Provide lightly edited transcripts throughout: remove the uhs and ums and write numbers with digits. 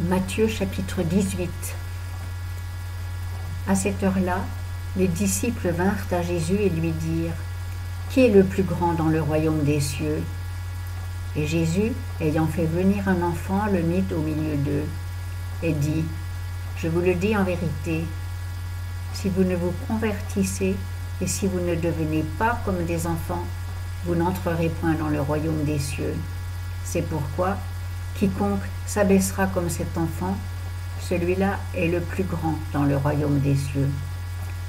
Matthieu chapitre 18. À cette heure-là, les disciples vinrent à Jésus et lui dirent : Qui est le plus grand dans le royaume des cieux ? Et Jésus, ayant fait venir un enfant, le mit au milieu d'eux, et dit : Je vous le dis en vérité, si vous ne vous convertissez et si vous ne devenez pas comme des enfants, vous n'entrerez point dans le royaume des cieux. C'est pourquoi quiconque s'abaissera comme cet enfant, celui-là est le plus grand dans le royaume des cieux.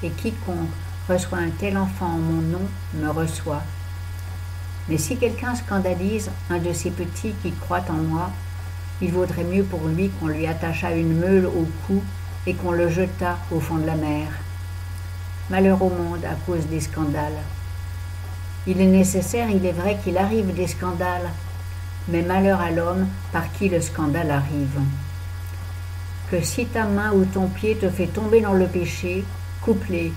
Et quiconque reçoit un tel enfant en mon nom me reçoit. Mais si quelqu'un scandalise un de ces petits qui croient en moi, il vaudrait mieux pour lui qu'on lui attachât une meule au cou et qu'on le jetât au fond de la mer. Malheur au monde à cause des scandales. Il est nécessaire, il est vrai, qu'il arrive des scandales, mais malheur à l'homme par qui le scandale arrive. Que si ta main ou ton pied te fait tomber dans le péché, coupe-les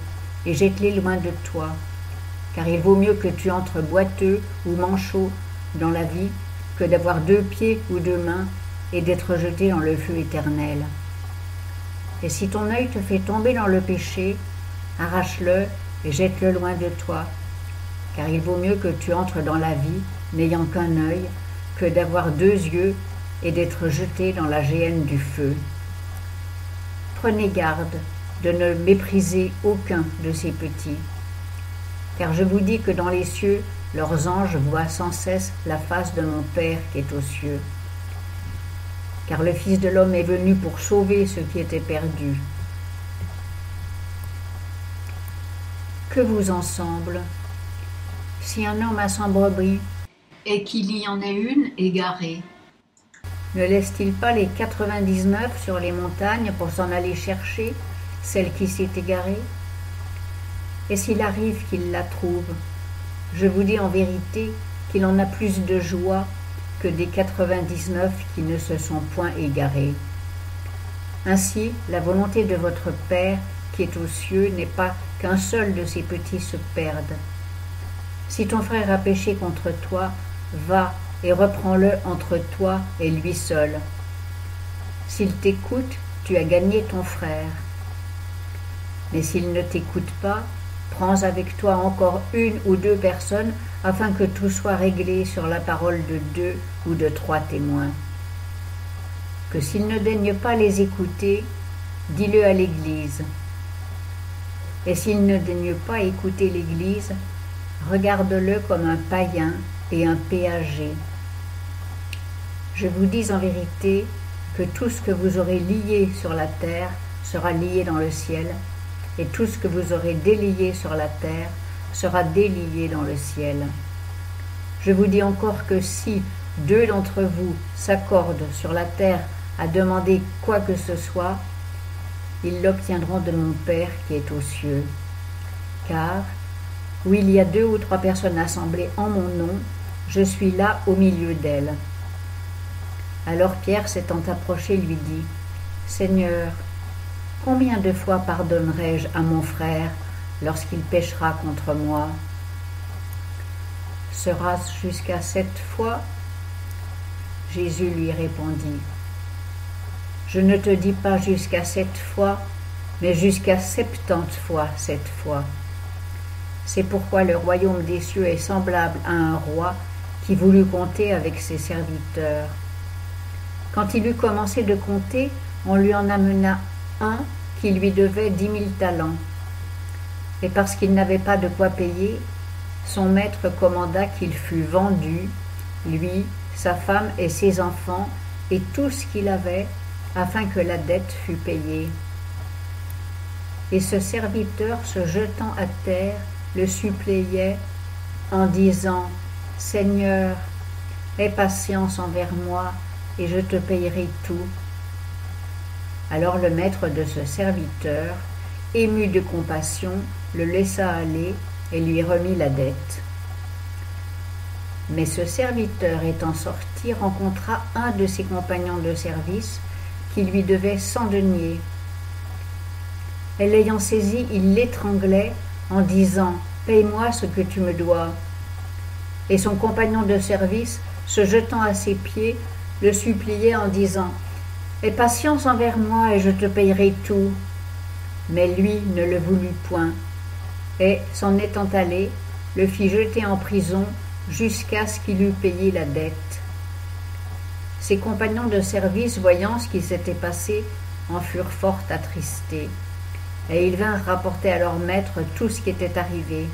et jette-les loin de toi, car il vaut mieux que tu entres boiteux ou manchot dans la vie que d'avoir 2 pieds ou 2 mains et d'être jeté dans le feu éternel. Et si ton œil te fait tomber dans le péché, arrache-le et jette-le loin de toi, car il vaut mieux que tu entres dans la vie n'ayant qu'un œil que d'avoir 2 yeux et d'être jeté dans la géhenne du feu. Prenez garde de ne mépriser aucun de ces petits, car je vous dis que dans les cieux, leurs anges voient sans cesse la face de mon Père qui est aux cieux. Car le Fils de l'homme est venu pour sauver ceux qui étaient perdus. Que vous en semble, si un homme a 100 brebis et qu'il y en ait une égarée, ne laisse-t-il pas les 99 sur les montagnes pour s'en aller chercher celle qui s'est égarée ? Et s'il arrive qu'il la trouve, je vous dis en vérité qu'il en a plus de joie que des 99 qui ne se sont point égarés. Ainsi, la volonté de votre Père qui est aux cieux n'est pas qu'un seul de ces petits se perde. Si ton frère a péché contre toi, va et reprends-le entre toi et lui seul. S'il t'écoute, tu as gagné ton frère. Mais s'il ne t'écoute pas, prends avec toi encore 1 ou 2 personnes afin que tout soit réglé sur la parole de 2 ou de 3 témoins. Que s'il ne daigne pas les écouter, dis-le à l'Église. Et s'il ne daigne pas écouter l'Église, regarde-le comme un païen et un péager. Je vous dis en vérité que tout ce que vous aurez lié sur la terre sera lié dans le ciel, et tout ce que vous aurez délié sur la terre sera délié dans le ciel. Je vous dis encore que si 2 d'entre vous s'accordent sur la terre à demander quoi que ce soit, ils l'obtiendront de mon Père qui est aux cieux. Car, où il y a 2 ou 3 personnes assemblées en mon nom, je suis là au milieu d'elles. Alors Pierre, s'étant approché, lui dit : Seigneur, combien de fois pardonnerai-je à mon frère lorsqu'il péchera contre moi ? Sera-ce jusqu'à 7 fois ? Jésus lui répondit : Je ne te dis pas jusqu'à 7 fois, mais jusqu'à 70 fois 7 fois. C'est pourquoi le royaume des cieux est semblable à un roi qui voulut compter avec ses serviteurs. Quand il eut commencé de compter, on lui en amena un qui lui devait 10 000 talents. Et parce qu'il n'avait pas de quoi payer, son maître commanda qu'il fût vendu, lui, sa femme et ses enfants, et tout ce qu'il avait, afin que la dette fût payée. Et ce serviteur, se jetant à terre, le suppliait en disant : Seigneur, aie patience envers moi, et je te payerai tout. Alors le maître de ce serviteur, ému de compassion, le laissa aller et lui remit la dette. Mais ce serviteur étant sorti rencontra un de ses compagnons de service qui lui devait 100 deniers. Et l'ayant saisi, il l'étranglait en disant : Paye-moi ce que tu me dois. Et son compagnon de service, se jetant à ses pieds, le suppliait en disant : Aie patience envers moi et je te payerai tout. Mais lui ne le voulut point, et, s'en étant allé, le fit jeter en prison jusqu'à ce qu'il eût payé la dette. Ses compagnons de service, voyant ce qui s'était passé, en furent fort attristés, et ils vinrent rapporter à leur maître tout ce qui était arrivé.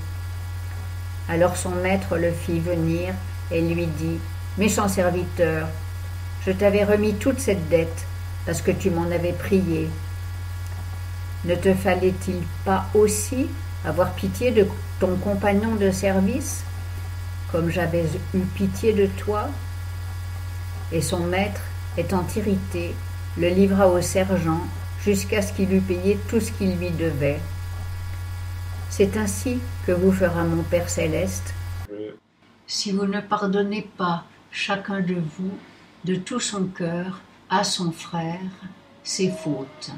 Alors son maître le fit venir et lui dit : « Méchant serviteur, je t'avais remis toute cette dette, parce que tu m'en avais prié. Ne te fallait-il pas aussi avoir pitié de ton compagnon de service, comme j'avais eu pitié de toi ?» Et son maître, étant irrité, le livra au sergent jusqu'à ce qu'il eût payé tout ce qu'il lui devait. C'est ainsi que vous fera mon Père céleste, si vous ne pardonnez pas chacun de vous, de tout son cœur, à son frère, ses fautes.